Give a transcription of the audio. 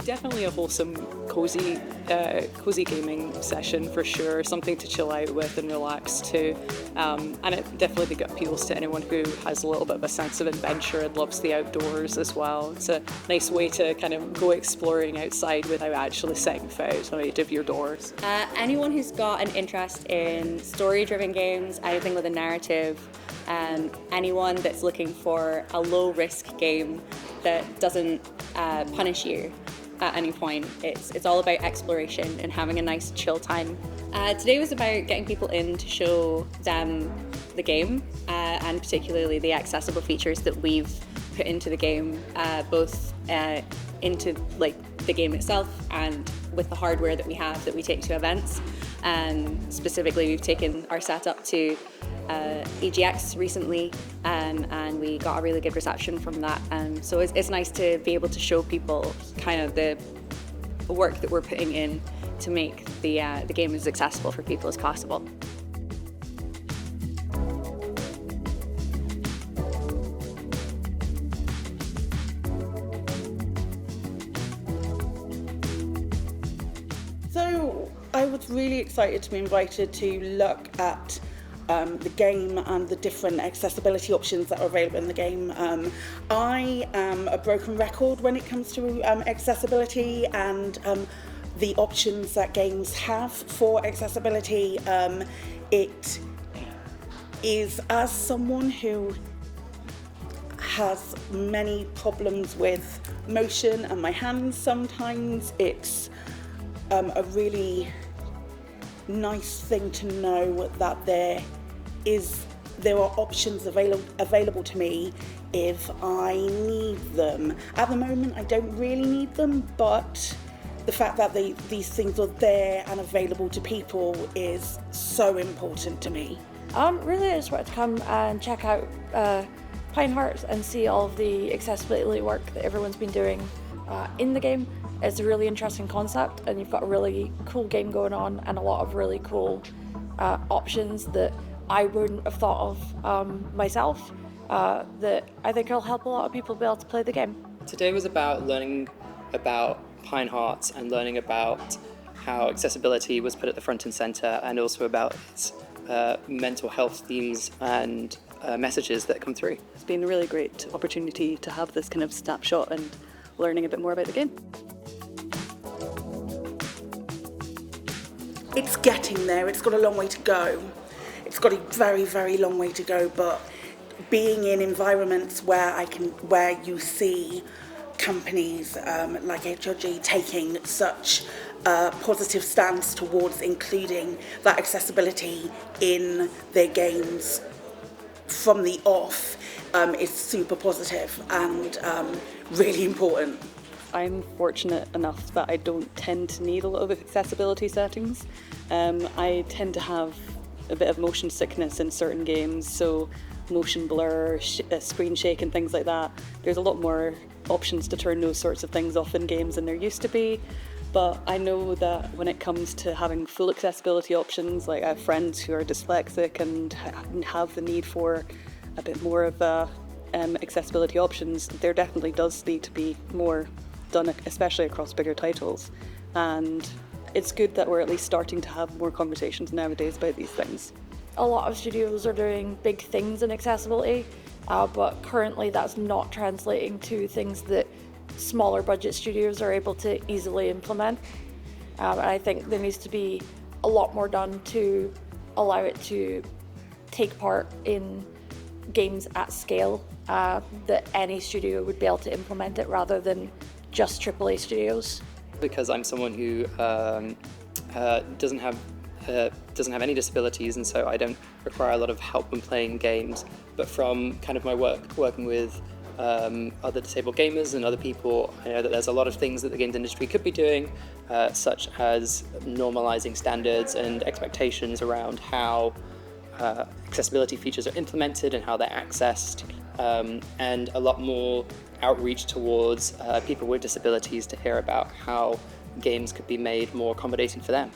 Definitely a wholesome, cozy gaming session for sure. Something to chill out with and relax to. And it definitely appeals to anyone who has a little bit of a sense of adventure and loves the outdoors as well. It's a nice way to kind of go exploring outside without actually setting foot out of your doors. Anyone who's got an interest in story-driven games, anything with a narrative, anyone that's looking for a low-risk game that doesn't punish you at any point. It's all about exploration and having a nice chill time. Today was about getting people in to show them the game and particularly the accessible features that we've put into the game, both into the game itself and with the hardware that we have that we take to events. Specifically, we've taken our setup to EGX recently, and we got a really good reception from that. So it's nice to be able to show people kind of the work that we're putting in to make the game as accessible for people as possible. So I was really excited to be invited to look at the game and the different accessibility options that are available in the game. I am a broken record when it comes to accessibility and the options that games have for accessibility. It is, as someone who has many problems with motion and my hands sometimes, it's a really nice thing to know that there are options available to me if I need them. At the moment, I don't really need them, but the fact that these things are there and available to people is so important to me. Really, I just wanted to come and check out Pine Hearts and see all of the accessibility work that everyone's been doing in the game. It's a really interesting concept, and you've got a really cool game going on and a lot of really cool options that I wouldn't have thought of myself, that I think will help a lot of people be able to play the game. Today was about learning about Pine Hearts and learning about how accessibility was put at the front and centre, and also about its mental health themes and messages that come through. It's been a really great opportunity to have this kind of snapshot and learning a bit more about the game. It's getting there. It's got a long way to go. It's got a very, very long way to go, but being in environments where you see companies like yyyy taking such a positive stance towards including that accessibility in their games from the off is super positive and really important. I'm fortunate enough that I don't tend to need a lot of accessibility settings. I tend to have a bit of motion sickness in certain games, so motion blur, screen shake and things like that. There's a lot more options to turn those sorts of things off in games than there used to be, but I know that when it comes to having full accessibility options, like I have friends who are dyslexic and have the need for a bit more of accessibility options, there definitely does need to be more done, especially across bigger titles, and it's good that we're at least starting to have more conversations nowadays about these things. A lot of studios are doing big things in accessibility, but currently that's not translating to things that smaller budget studios are able to easily implement. And I think there needs to be a lot more done to allow it to take part in games at scale, that any studio would be able to implement it rather than just AAA studios. Because I'm someone who doesn't have any disabilities, and so I don't require a lot of help when playing games. But from kind of my working with other disabled gamers and other people, I know that there's a lot of things that the games industry could be doing, such as normalizing standards and expectations around how accessibility features are implemented and how they're accessed, and a lot more outreach towards people with disabilities to hear about how games could be made more accommodating for them.